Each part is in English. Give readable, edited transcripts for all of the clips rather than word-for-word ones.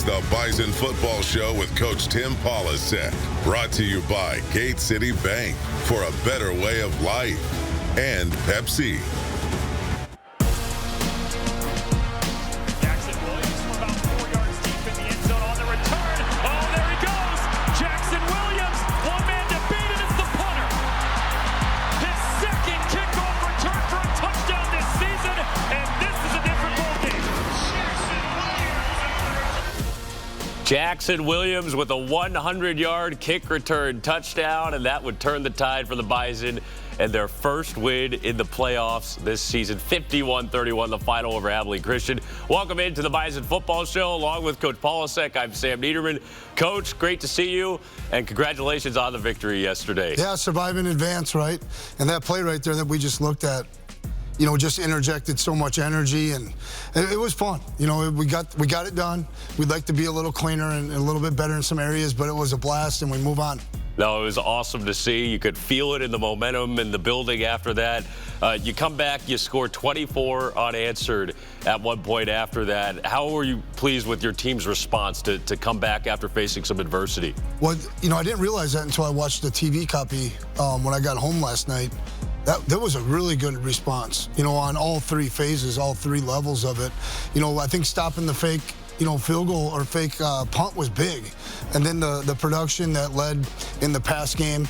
the Bison Football Show with Coach Tim Polasek. Brought to you by Gate City Bank for a better way of life. And Pepsi. Jackson Williams from about 4 yards deep in the end zone on the return. Oh, there he goes. Jackson Williams, one man to beat, and it's the punter. His second kickoff return for a touchdown this season, and this is a different ballgame. Jackson Williams with a 100-yard kick return touchdown, and that would turn the tide for the Bison and their first win in the playoffs this season. 51-31, the final over Abilene Christian. Welcome into the Bison Football Show, along with Coach Polasek. I'm Sam Neidermann. Coach, great to see you, and congratulations on the victory yesterday. Yeah, survive in advance, right? And that play right there that we just looked at, you know, just interjected so much energy, and it was fun. You know, we got it done. We'd like to be a little cleaner and a little bit better in some areas, but it was a blast, and we move on. No, it was awesome to see. You could feel it in the momentum in the building after that. You come back, you score 24 unanswered at one point after that. How were you pleased with your team's response to come back after facing some adversity? Well, you know, I didn't realize that until I watched the TV copy when I got home last night. That was a really good response, you know, on all three phases, all three levels of it. You know, I think stopping the fake, you know, field goal or fake punt was big. And then the production that led in the pass game,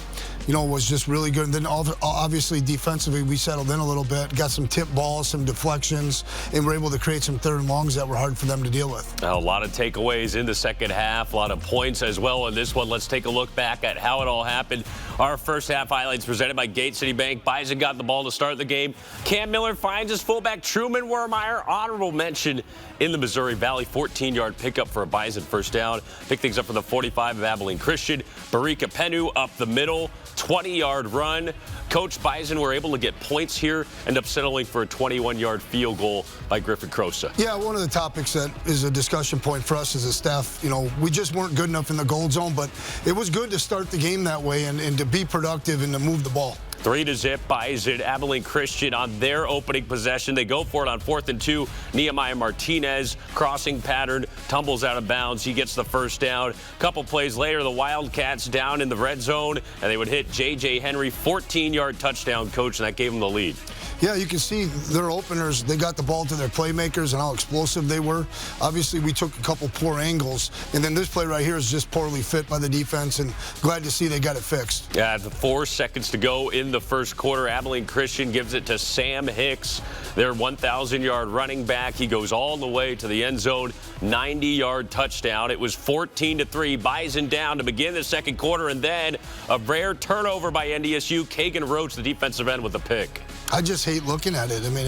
you know, was just really good. And then obviously defensively we settled in a little bit, got some tip balls, some deflections, and were able to create some third and longs that were hard for them to deal with. A lot of takeaways in the second half, a lot of points as well in this one. Let's take a look back at how it all happened. Our first half highlights presented by Gate City Bank. Bison got the ball to start the game. Cam Miller finds his fullback Truman Wermeyer. Honorable mention in the Missouri Valley. 14-yard pickup for a Bison first down. Pick things up for the 45 of Abilene Christian. Barika Penu up the middle. 20-yard run. Coach, Bison were able to get points here, end up settling for a 21-yard field goal by Griffin Crosa. Yeah, one of the topics that is a discussion point for us as a staff, you know, we just weren't good enough in the gold zone, but it was good to start the game that way and to be productive and to move the ball. 3-0 Bison. Abilene Christian on their opening possession. They go for it on 4th and 2. Nehemiah Martinez, crossing pattern, tumbles out of bounds. He gets the first down. A couple plays later, the Wildcats down in the red zone, and they would hit J.J. Henry, 14-yard touchdown, Coach, and that gave them the lead. Yeah, you can see their openers, they got the ball to their playmakers and how explosive they were. Obviously, we took a couple poor angles, and then this play right here is just poorly fit by the defense, and glad to see they got it fixed. Yeah, 4 seconds to go in the first quarter. Abilene Christian gives it to Sam Hicks, their 1,000-yard running back. He goes all the way to the end zone, 90-yard touchdown. It was 14-3, Bison down to begin the second quarter, and then a rare turnover by NDSU. Kagan Roach, the defensive end, with the pick. I just hate looking at it. I mean,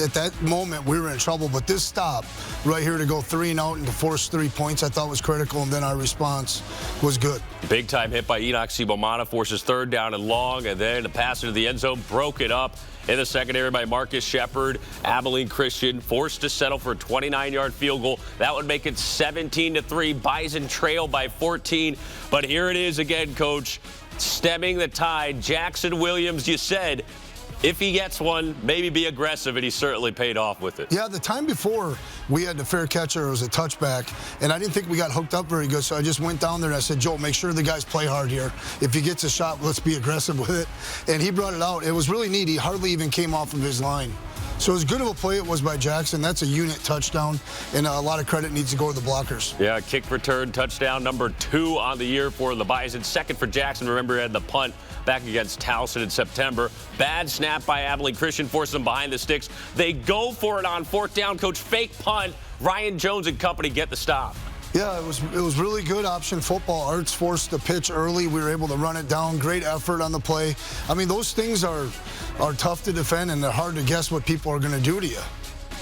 at that moment, we were in trouble. But this stop right here to go 3 and out and to force 3 points, I thought was critical, and then our response was good. Big-time hit by Enoch Sibomana, forces 3rd down and long, and then the pass into the end zone, broke it up in the secondary by Marcus Shepard. Abilene Christian forced to settle for a 29-yard field goal. That would make it 17-3. Bison trail by 14. But here it is again, Coach, stemming the tide. Jackson Williams, you said, if he gets one, maybe be aggressive, and he certainly paid off with it. Yeah, the time before we had the fair catcher, it was a touchback, and I didn't think we got hooked up very good, so I just went down there and I said, Joe, make sure the guys play hard here. If he gets a shot, let's be aggressive with it. And he brought it out. It was really neat. He hardly even came off of his line. So as good of a play it was by Jackson, that's a unit touchdown, and a lot of credit needs to go to the blockers. Yeah, kick return touchdown number 2 on the year for the Bison. Second for Jackson. Remember, he had the punt back against Towson in September. Bad snap by Abilene Christian, forced them behind the sticks. They go for it on 4th down. Coach, fake punt. Ryan Jones and company get the stop. Yeah, it was really good option football. Arts forced the pitch early. We were able to run it down. Great effort on the play. I mean, those things are tough to defend, and they're hard to guess what people are going to do to you.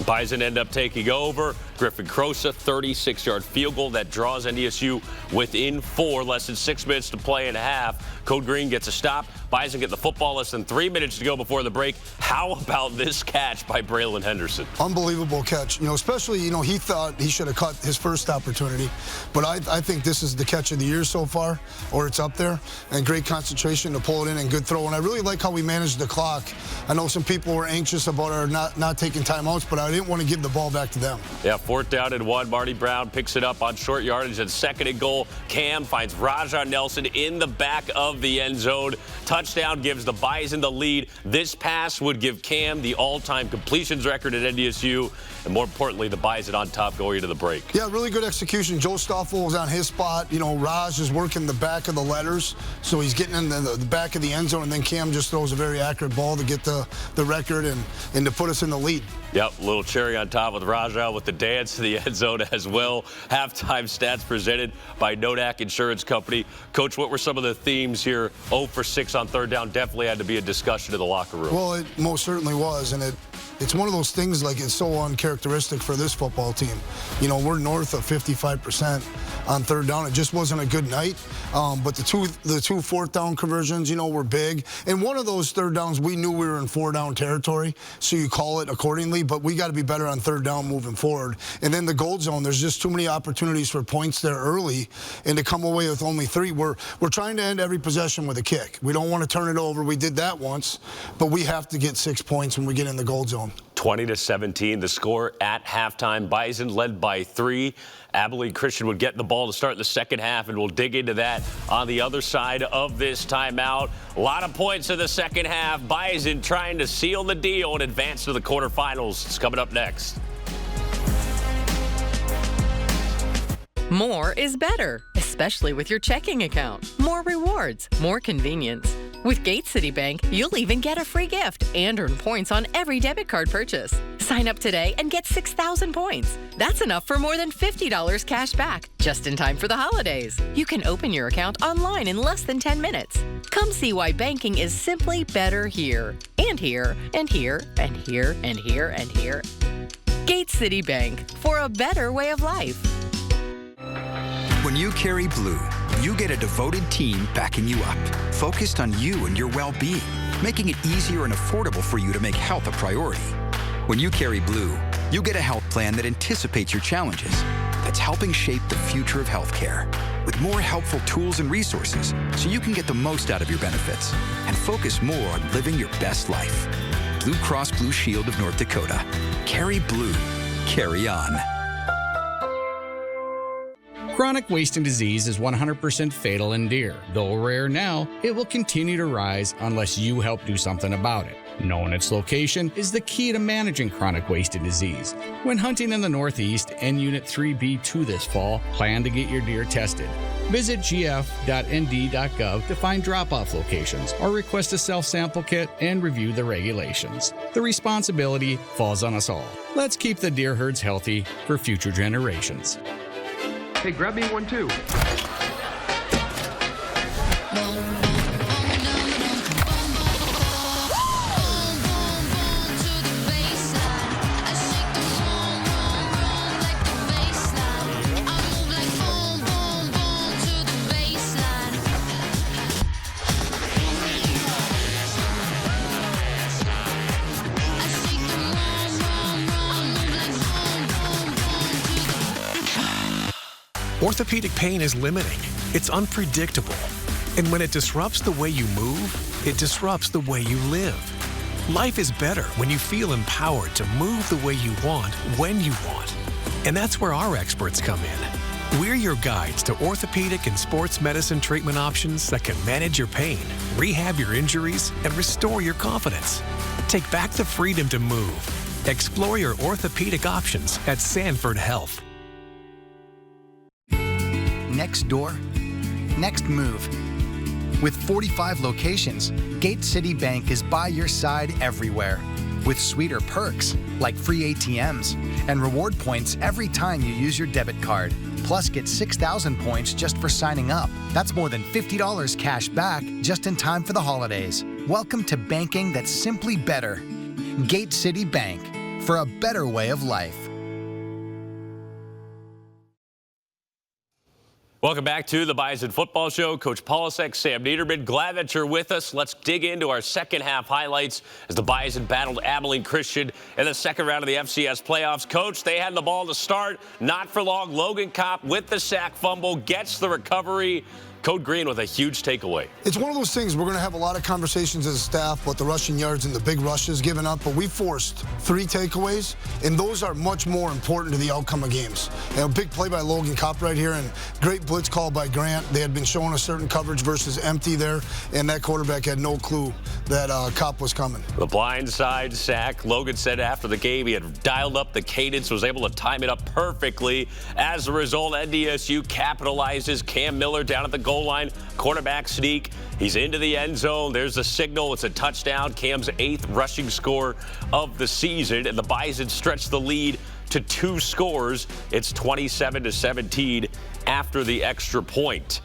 Bison end up taking over. Griffin Crosa, 36-yard field goal that draws NDSU within 4. Less than 6 minutes to play in half. Code Green gets a stop. Bison get the football, less than 3 minutes to go before the break. How about this catch by Braylon Henderson? Unbelievable catch. Especially, he thought he should have caught his first opportunity. But I think this is the catch of the year so far, or it's up there. And great concentration to pull it in and good throw. And I really like how we managed the clock. I know some people were anxious about our not taking timeouts, but I didn't want to give the ball back to them. Yeah, 4th down and 1. Marty Brown picks it up on short yardage and 2nd and goal. Cam finds Raja Nelson in the back of the end zone. Touchdown gives the Bison the lead. This pass would give Cam the all-time completions record at NDSU. And more importantly, the Bison on top going into the break. Yeah, really good execution. Joe Stoffel was on his spot. Raj is working the back of the letters, so he's getting in the back of the end zone, and then Cam just throws a very accurate ball to get the record and to put us in the lead. Yep, little cherry on top with Raja with the dance to the end zone as well. Halftime stats presented by Nodak Insurance Company. Coach, what were some of the themes here? 0 for 6 on 3rd down. Definitely had to be a discussion in the locker room. Well, it most certainly was, and it's one of those things like it's so uncharacteristic for this football team. We're north of 55% on 3rd down. It just wasn't a good night. But the two 4th down conversions, were big. And one of those 3rd downs, we knew we were in 4-down territory, so you call it accordingly. But we got to be better on 3rd down moving forward. And then the gold zone, there's just too many opportunities for points there early, and to come away with only 3. We're trying to end every possession with a kick. We don't want to turn it over. We did that once, but we have to get 6 points when we get in the gold zone. 20-17, the score at halftime. Bison led by 3. Abilene Christian would get the ball to start the second half, and we'll dig into that on the other side of this timeout. A lot of points in the second half. Bison trying to seal the deal and advance to the quarterfinals. It's coming up next. More is better, especially with your checking account. More rewards, more convenience. With Gate City Bank, you'll even get a free gift and earn points on every debit card purchase. Sign up today and get 6,000 points. That's enough for more than $50 cash back, just in time for the holidays. You can open your account online in less than 10 minutes. Come see why banking is simply better here, and here, and here, and here, and here, and here. Gate City Bank, for a better way of life. When you carry blue, you get a devoted team backing you up, focused on you and your well-being, making it easier and affordable for you to make health a priority. When you carry blue, you get a health plan that anticipates your challenges, that's helping shape the future of healthcare, with more helpful tools and resources so you can get the most out of your benefits and focus more on living your best life. Blue Cross Blue Shield of North Dakota. Carry blue. Carry on. Chronic wasting disease is 100% fatal in deer. Though rare now, it will continue to rise unless you help do something about it. Knowing its location is the key to managing chronic wasting disease. When hunting in the Northeast and Unit 3B2 this fall, plan to get your deer tested. Visit gf.nd.gov to find drop-off locations or request a self-sample kit and review the regulations. The responsibility falls on us all. Let's keep the deer herds healthy for future generations. Hey, grab me one too. Orthopedic pain is limiting. It's unpredictable. And when it disrupts the way you move, it disrupts the way you live. Life is better when you feel empowered to move the way you want, when you want. And that's where our experts come in. We're your guides to orthopedic and sports medicine treatment options that can manage your pain, rehab your injuries, and restore your confidence. Take back the freedom to move. Explore your orthopedic options at Sanford Health. Next door, next move. With 45 locations, Gate City Bank is by your side everywhere. With sweeter perks, like free ATMs, and reward points every time you use your debit card. Plus, get 6,000 points just for signing up. That's more than $50 cash back just in time for the holidays. Welcome to banking that's simply better. Gate City Bank, for a better way of life. Welcome back to the Bison Football Show. Coach Polasek, Sam Neidermann, glad that you're with us. Let's dig into our second half highlights as the Bison battled Abilene Christian in the second round of the FCS playoffs. Coach, they had the ball to start. Not for long. Logan Kopp with the sack fumble, gets the recovery. Code Green with a huge takeaway. It's one of those things we're going to have a lot of conversations as a staff about the rushing yards and the big rushes given up, but we forced 3 takeaways, and those are much more important to the outcome of games. And a big play by Logan Kopp right here, and great blitz call by Grant. They had been showing a certain coverage versus empty there, and that quarterback had no clue that Kopp was coming. The blindside sack. Logan said after the game he had dialed up the cadence, was able to time it up perfectly. As a result, NDSU capitalizes. Cam Miller down at the goal line, quarterback sneak. He's into the end zone. There's the signal. It's a touchdown. Cam's 8th rushing score of the season, and the Bison stretch the lead to 2 scores. It's 27-17 after the extra point.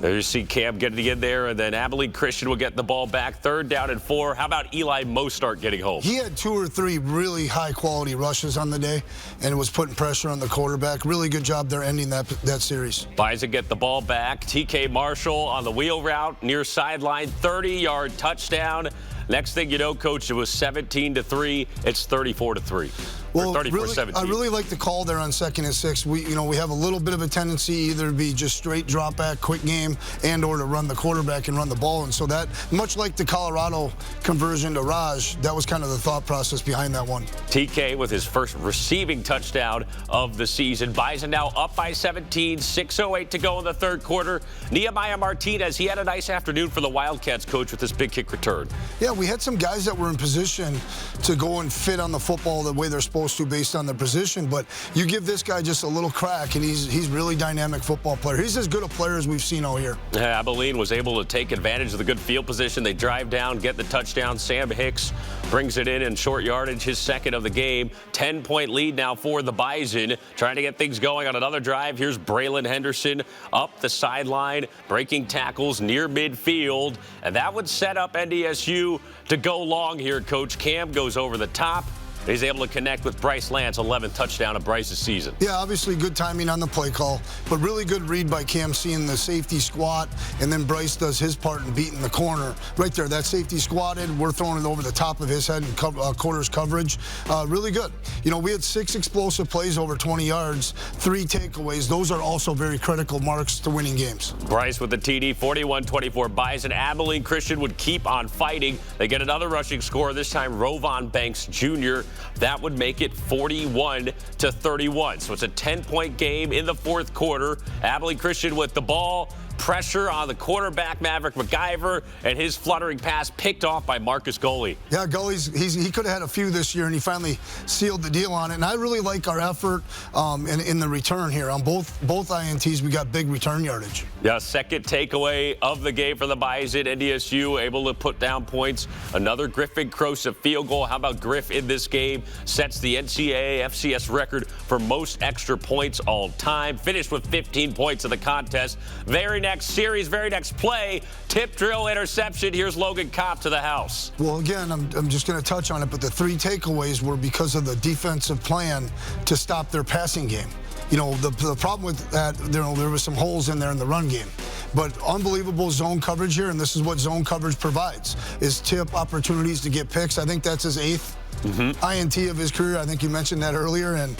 There you see Cam getting in there, and then Abilene Christian will get the ball back. 3rd down and 4. How about Eli Mostart getting home? He had 2 or 3 really high-quality rushes on the day, and it was putting pressure on the quarterback. Really good job there ending that series. Bison get the ball back. TK Marshall on the wheel route near sideline. 30-yard touchdown. Next thing you know, Coach, it was 17-3. It's 34-3. Well, I really like the call there on 2nd and 6. We have a little bit of a tendency either to be just straight drop back, quick game, and/or to run the quarterback and run the ball. And so that, much like the Colorado conversion to Raj, that was kind of the thought process behind that one. TK with his first receiving touchdown of the season. Bison now up by 17, 6:08 to go in the 3rd quarter. Nehemiah Martinez, he had a nice afternoon for the Wildcats, Coach, with this big kick return. Yeah, we had some guys that were in position to go and fit on the football the way they're supposed to based on their position, but you give this guy just a little crack, and he's really dynamic football player. He's as good a player as we've seen all year. Abilene was able to take advantage of the good field position. They drive down, get the touchdown. Sam Hicks brings it in short yardage, his 2nd of the game. 10-point lead now for the Bison, trying to get things going on another drive. Here's Braylon Henderson up the sideline, breaking tackles near midfield, and that would set up NDSU to go long here, Coach. Cam goes over the top. He's able to connect with Bryce Lance, 11th touchdown of Bryce's season. Yeah, obviously good timing on the play call, but really good read by Cam seeing the safety squat, and then Bryce does his part in beating the corner. Right there, that safety squatted. We're throwing it over the top of his head in quarters coverage. Really good. We had 6 explosive plays over 20 yards, 3 takeaways. Those are also very critical marks to winning games. Bryce with the TD, 41-24. Bison. Abilene Christian would keep on fighting. They get another rushing score, this time Rovon Banks Jr. That would make it 41-31. So it's a 10-point game in the 4th quarter. Abilene Christian with the ball. Pressure on the quarterback, Maverick McIver, and his fluttering pass picked off by Marcus Gully. Yeah, Gully's he could have had a few this year, and he finally sealed the deal on it. And I really like our effort in the return here. On both INTs, we got big return yardage. Yeah, 2nd takeaway of the game for the Bison. NDSU able to put down points. Another Griffin Crosa field goal. How about Griff in this game? Sets the NCAA FCS record for most extra points all time. Finished with 15 points in the contest. Very next series, very next play, tip drill interception. Here's Logan Kopp to the house. Well, again, I'm just going to touch on it, but the 3 takeaways were because of the defensive plan to stop their passing game. The problem with that, there was some holes in there in the run game. But unbelievable zone coverage here, and this is what zone coverage provides, is tip opportunities to get picks. I think that's his 8th INT of his career. I think you mentioned that earlier. And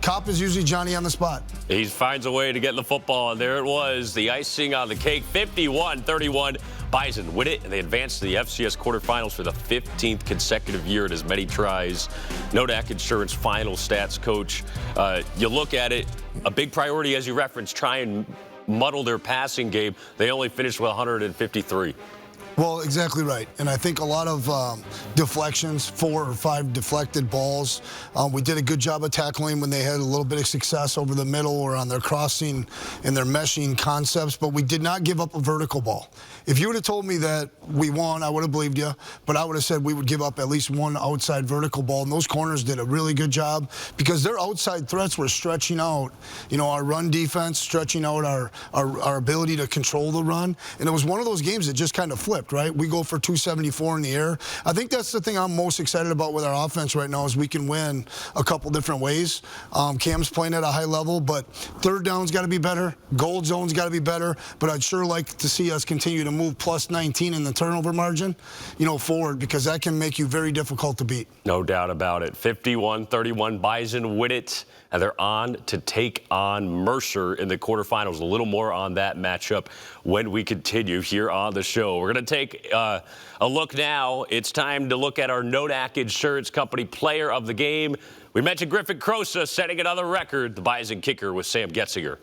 Kopp is usually Johnny on the spot. He finds a way to get the football, and there it was, the icing on the cake, 51-31. Bison win it, and they advance to the FCS quarterfinals for the 15th consecutive year in as many tries. Nodak Insurance final stats, Coach. You look at it, a big priority, as you referenced, try and muddle their passing game. They only finished with 153. Well, exactly right. And I think a lot of deflections, 4 or 5 deflected balls. We did a good job of tackling when they had a little bit of success over the middle or on their crossing and their meshing concepts, but we did not give up a vertical ball. If you would have told me that we won, I would have believed you, but I would have said we would give up at least 1 outside vertical ball, and those corners did a really good job because their outside threats were stretching out, our run defense, stretching out our ability to control the run, and it was one of those games that just kind of flipped. flipped, right? We go for 274 in the air. I think that's the thing I'm most excited about with our offense right now is we can win a couple different ways. Cam's playing at a high level, but third down's got to be better. Gold zone's got to be better. But I'd sure like to see us continue to move plus 19 in the turnover margin, forward, because that can make you very difficult to beat. No doubt about it. 51-31, Bison win it, and they're on to take on Mercer in the quarterfinals. A little more on that matchup when we continue here on the show. We're going to take a look now. It's time to look at our Nodak Insurance Company Player of the Game. We mentioned Griffin Crosa setting another record, the Bison kicker with Sam Getzinger.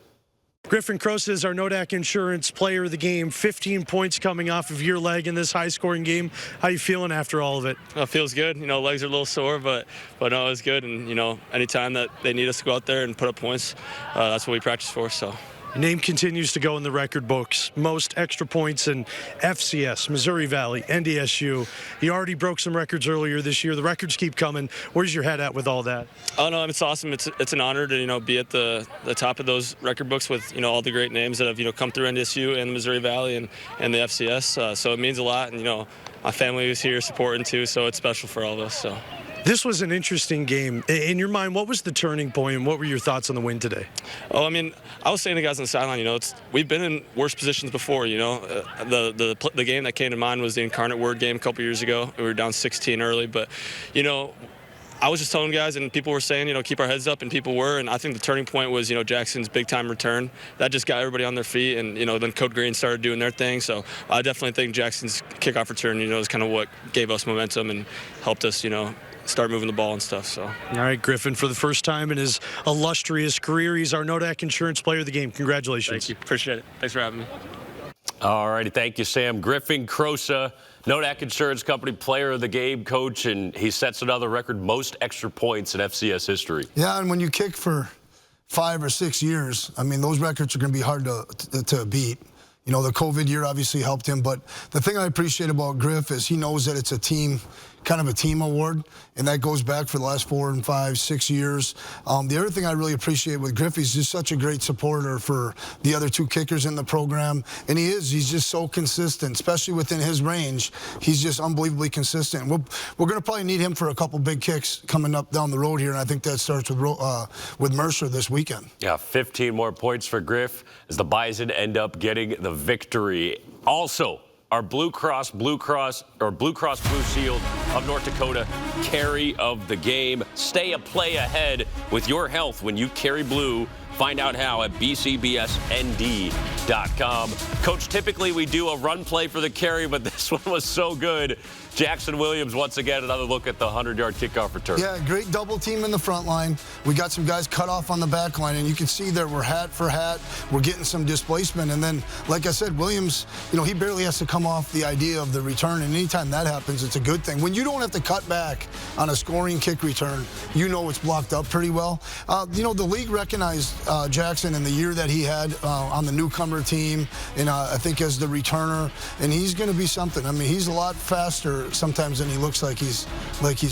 Griffin Crosa is our Nodak Insurance Player of the Game. 15 points coming off of your leg in this high-scoring game. How you feeling after all of it? It feels good. Legs are a little sore, but no, it's good. And anytime that they need us to go out there and put up points, that's what we practice for. So. Your name continues to go in the record books. Most extra points in FCS, Missouri Valley, NDSU. You already broke some records earlier this year. The records keep coming. Where's your head at with all that? Oh, no, it's awesome. It's an honor to, be at the top of those record books with, all the great names that have, come through NDSU and the Missouri Valley and the FCS. So it means a lot. And, my family was here supporting too, so it's special for all of us. So. This was an interesting game. In your mind, what was the turning point, and what were your thoughts on the win today? Oh, I was saying to guys on the sideline, we've been in worse positions before, The game that came to mind was the Incarnate Word game a couple years ago. We were down 16 early, but, I was just telling guys, and people were saying, keep our heads up, and people were. And I think the turning point was, Jackson's big-time return. That just got everybody on their feet, and, then Code Green started doing their thing. So I definitely think Jackson's kickoff return, is kind of what gave us momentum and helped us, start moving the ball and stuff. So. All right, Griffin, for the first time in his illustrious career, he's our Nodak Insurance Player of the Game. Congratulations. Thank you. Appreciate it. Thanks for having me. All righty. Thank you, Sam. Griffin Crosa, Nodak Insurance Company Player of the Game, coach, and he sets another record, most extra points in FCS history. Yeah, and when you kick for 5 or 6 years, those records are going to be hard to beat. The COVID year obviously helped him, but the thing I appreciate about Griff is he knows that it's a team award, and that goes back for the last 4 and 5, 6 years. The other thing I really appreciate with Griff, he's just such a great supporter for the other 2 kickers in the program, and he's just so consistent, especially within his range. He's just unbelievably consistent. We're going to probably need him for a couple big kicks coming up down the road here, and I think that starts with Mercer this weekend. Yeah, 15 more points for Griff as the Bison end up getting the victory. Also, our Blue Cross Blue Shield of North Dakota carry of the game. Stay a play ahead with your health when you carry blue. Find out how at bcbsnd.com. Coach, typically we do a run play for the carry, but this one was so good. Jackson Williams, once again, another look at the 100-yard kickoff return. Yeah, great double team in the front line. We got some guys cut off on the back line, and you can see that we're hat for hat. We're getting some displacement. And then, like I said, Williams, he barely has to come off the idea of the return. And anytime that happens, it's a good thing. When you don't have to cut back on a scoring kick return, it's blocked up pretty well. The league recognized Jackson in the year that he had on the newcomer team, and I think as the returner, and he's going to be something. He's a lot faster sometimes than he looks like he's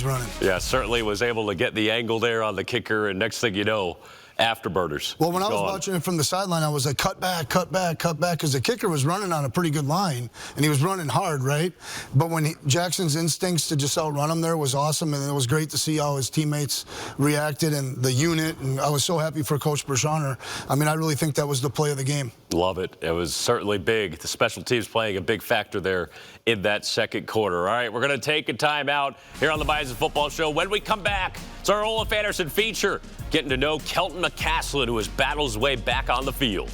running. Yeah, certainly was able to get the angle there on the kicker, and next thing you know, afterburners. Well, when I was watching it from the sideline, I was like, cut back, because the kicker was running on a pretty good line, and he was running hard, right? But when Jackson's instincts to just outrun him there was awesome, and it was great to see how his teammates reacted and the unit, and I was so happy for Coach Brashaner. I really think that was the play of the game. Love it. It was certainly big. The special teams playing a big factor there in that second quarter. All right, we're going to take a timeout here on the Bison Football Show. When we come back, it's our Olaf Anderson feature, getting to know Kelton McCaslin, who has battled his way back on the field.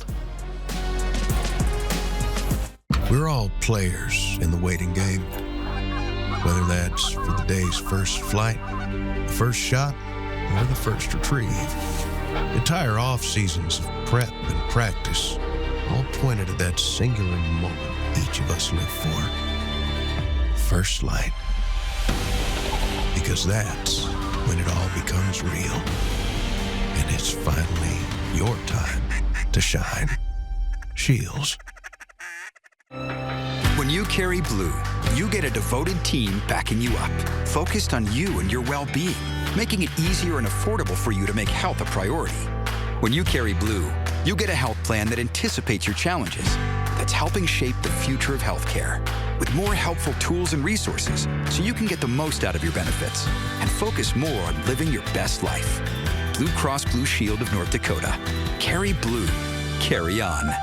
We're all players in the waiting game, whether that's for the day's first flight, the first shot, or the first retrieve. Entire off seasons of prep and practice all pointed at that singular moment each of us live for. First light. Because that's when it all becomes real. And it's finally your time to shine. Shields. When you carry blue, you get a devoted team backing you up, focused on you and your well-being, making it easier and affordable for you to make health a priority. When you carry blue, you get a health plan that anticipates your challenges, that's helping shape the future of healthcare. with more helpful tools and resources so you can get the most out of your benefits and focus more on living your best life. Blue Cross Blue Shield of North Dakota. Carry blue. Carry on.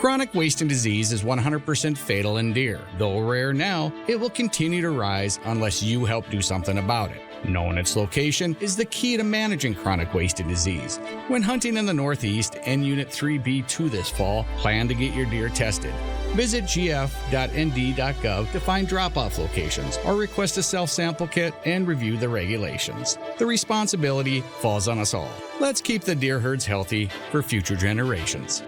Chronic wasting disease is 100% fatal in deer. Though rare now, it will continue to rise unless you help do something about it. Knowing its location is the key to managing chronic wasted disease. When hunting in the Northeast and Unit 3B2 this fall, plan to get your deer tested. Visit gf.nd.gov to find drop-off locations or request a self-sample kit and review the regulations. The responsibility falls on us all. Let's keep the deer herds healthy for future generations.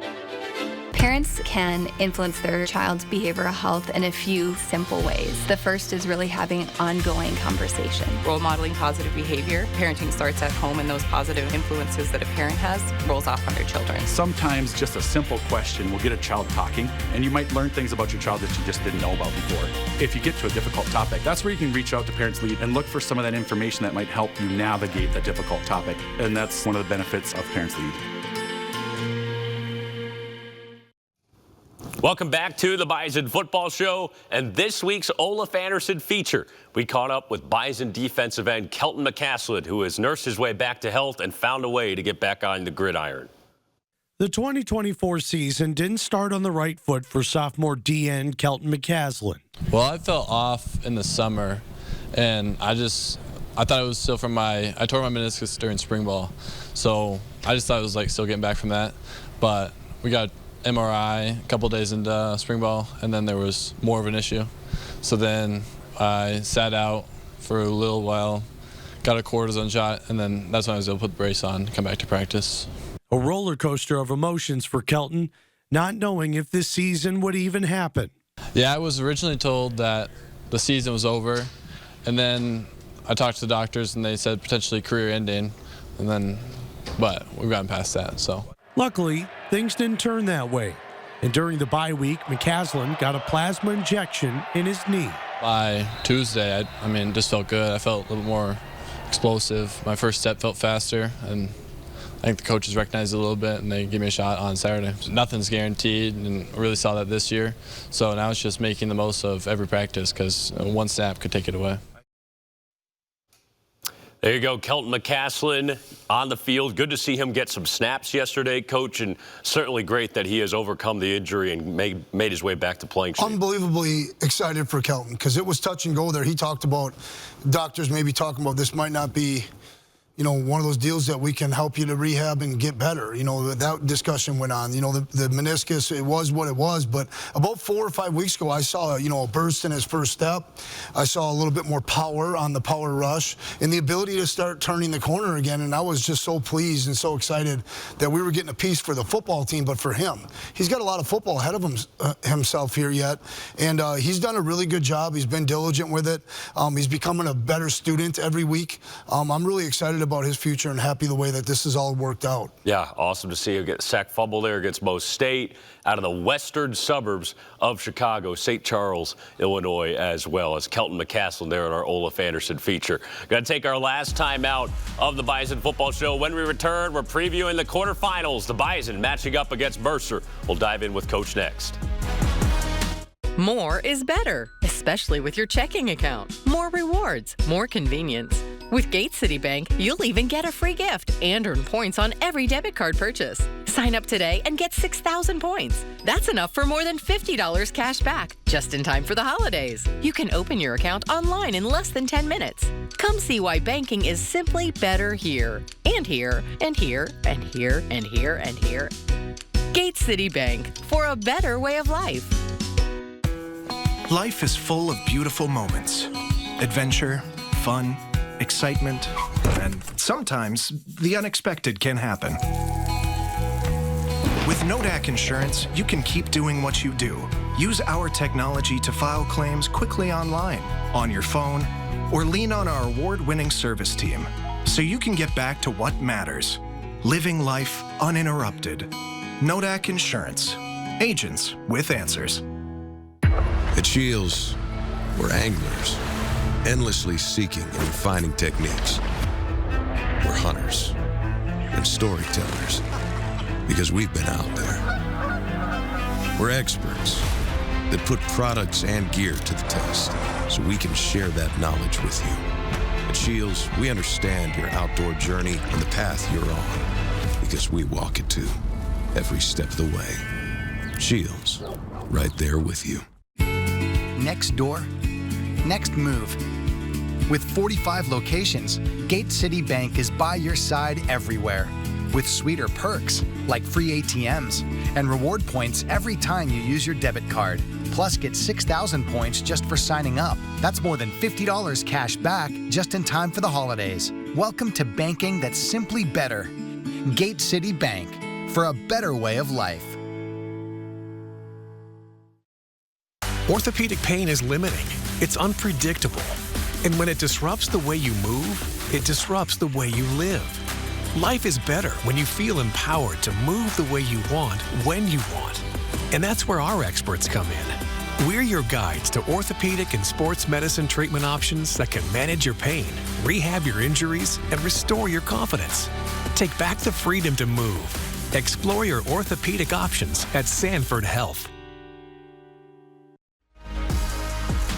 Parents can influence their child's behavioral health in a few simple ways. The first is really having ongoing conversation. Role modeling positive behavior. Parenting starts at home, and those positive influences that a parent has rolls off on their children. Sometimes just a simple question will get a child talking, and you might learn things about your child that you just didn't know about before. If you get to a difficult topic, that's where you can reach out to Parents Lead and look for some of that information that might help you navigate that difficult topic. And that's one of the benefits of Parents Lead. Welcome back to the Bison Football Show and this week's Olaf Anderson feature. We caught up with Bison defensive end Kelton McCaslin, who has nursed his way back to health and found a way to get back on the gridiron. The 2024 season didn't start on the right foot for sophomore DN Kelton McCaslin. Well, I fell off in the summer, and I thought it was still from I tore my meniscus during spring ball, so I just thought it was like still getting back from that, but we got MRI a couple days into spring ball, and then there was more of an issue. So then I sat out for a little while, got a cortisone shot, and then that's when I was able to put the brace on and come back to practice. A roller coaster of emotions for Kelton, not knowing if this season would even happen. Yeah, I was originally told that the season was over, and then I talked to the doctors, and they said potentially career ending, but we've gotten past that, so. Luckily, things didn't turn that way. And during the bye week, McCaslin got a plasma injection in his knee. By Tuesday, I just felt good. I felt a little more explosive. My first step felt faster, and I think the coaches recognized it a little bit, and they gave me a shot on Saturday. Nothing's guaranteed, and I really saw that this year. So now it's just making the most of every practice, because one snap could take it away. There you go, Kelton McCaslin on the field. Good to see him get some snaps yesterday, Coach, and certainly great that he has overcome the injury and made his way back to playing shape. Unbelievably excited for Kelton because it was touch and go there. He talked about doctors maybe talking about this might not be, one of those deals that we can help you to rehab and get better. That discussion went on. The meniscus, it was what it was. But about 4 or 5 weeks ago, I saw, a burst in his first step. I saw a little bit more power on the power rush and the ability to start turning the corner again. And I was just so pleased and so excited that we were getting a piece for the football team, but for him. He's got a lot of football ahead of himself here yet. And he's done a really good job. He's been diligent with it. He's becoming a better student every week. I'm really excited about his future and happy the way that this has all worked out. Yeah, awesome to see him get a sack fumble there against Mo State out of the western suburbs of Chicago, St. Charles, Illinois, as well as Kelton McCaslin there at our Olaf Anderson feature. Going to take our last time out of the Bison Football Show. When we return, we're previewing the quarterfinals. The Bison matching up against Mercer. We'll dive in with Coach next. More is better, especially with your checking account. More rewards, more convenience. With Gate City Bank, you'll even get a free gift and earn points on every debit card purchase. Sign up today and get 6,000 points. That's enough for more than $50 cash back, just in time for the holidays. You can open your account online in less than 10 minutes. Come see why banking is simply better here, and here, and here, and here, and here, and here. Gate City Bank, for a better way of life. Life is full of beautiful moments. Adventure, fun, excitement, and sometimes the unexpected can happen. With Nodak Insurance, you can keep doing what you do. Use our technology to file claims quickly online, on your phone, or lean on our award-winning service team so you can get back to what matters, living life uninterrupted. Nodak Insurance, agents with answers. At Shields, we're anglers, endlessly seeking and refining techniques. We're hunters and storytellers because we've been out there. We're experts that put products and gear to the test so we can share that knowledge with you. At Shields, we understand your outdoor journey and the path you're on because we walk it too, every step of the way. Shields, right there with you. Next door, next move. With 45 locations, Gate City Bank is by your side everywhere. With sweeter perks, like free ATMs, and reward points every time you use your debit card. Plus, get 6,000 points just for signing up. That's more than $50 cash back just in time for the holidays. Welcome to banking that's simply better. Gate City Bank, for a better way of life. Orthopedic pain is limiting. It's unpredictable. And when it disrupts the way you move, it disrupts the way you live. Life is better when you feel empowered to move the way you want, when you want. And that's where our experts come in. We're your guides to orthopedic and sports medicine treatment options that can manage your pain, rehab your injuries, and restore your confidence. Take back the freedom to move. Explore your orthopedic options at Sanford Health.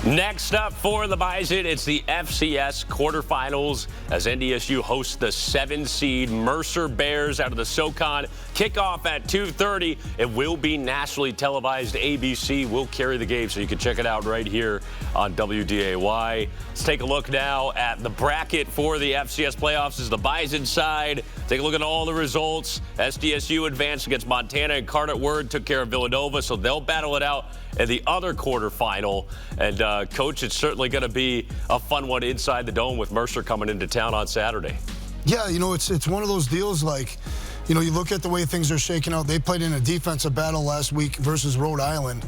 Next up for the Bison, it's the FCS quarterfinals as NDSU hosts the 7-seed Mercer Bears out of the SoCon. Kickoff at 2:30. It will be nationally televised. ABC will carry the game, so you can check it out right here on WDAY. Let's take a look now at the bracket for the FCS playoffs. This is the Bison side. Take a look at all the results. SDSU advanced against Montana, and Incarnate Word took care of Villanova, so they'll battle it out in the other quarterfinal. And Coach, it's certainly going to be a fun one inside the Dome with Mercer coming into town on Saturday. Yeah, you know, it's one of those deals like, you know, you look at the way things are shaking out. They played in a defensive battle last week versus Rhode Island.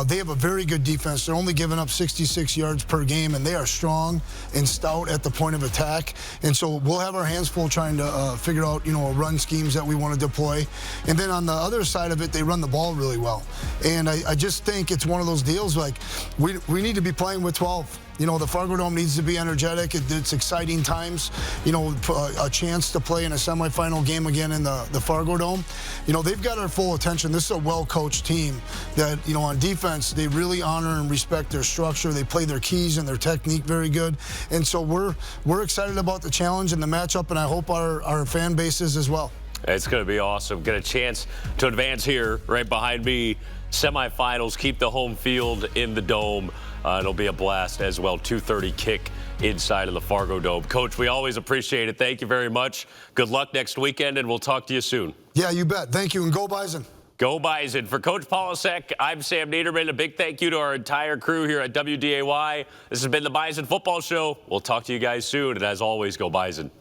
They have a very good defense. They're only giving up 66 yards per game, and they are strong and stout at the point of attack. And so we'll have our hands full trying to figure out, you know, run schemes that we want to deploy. And then on the other side of it, they run the ball really well. And I just think it's one of those deals like we need to be playing with 12. You know, the Fargo Dome needs to be energetic. It's exciting times. You know, a chance to play in a semifinal game again in the Fargo Dome. You know, they've got our full attention. This is a well-coached team that, you know, on defense, they really honor and respect their structure. They play their keys and their technique very good. And so we're excited about the challenge and the matchup, and I hope our fan base is as well. It's going to be awesome. Get a chance to advance here right behind me. Semifinals, keep the home field in the Dome. It'll be a blast as well. 2:30 kick inside of the Fargo Dome. Coach, we always appreciate it. Thank you very much. Good luck next weekend, and we'll talk to you soon. Yeah, you bet. Thank you, and go Bison. Go Bison. For Coach Polasek, I'm Sam Neidermann. A big thank you to our entire crew here at WDAY. This has been the Bison Football Show. We'll talk to you guys soon, and as always, go Bison.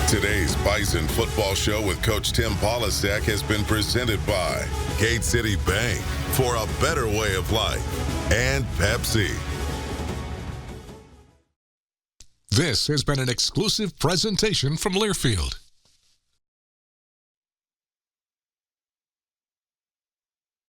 Today's Bison Football Show with Coach Tim Polasek has been presented by Gate City Bank, for a better way of life, and Pepsi. This has been an exclusive presentation from Learfield.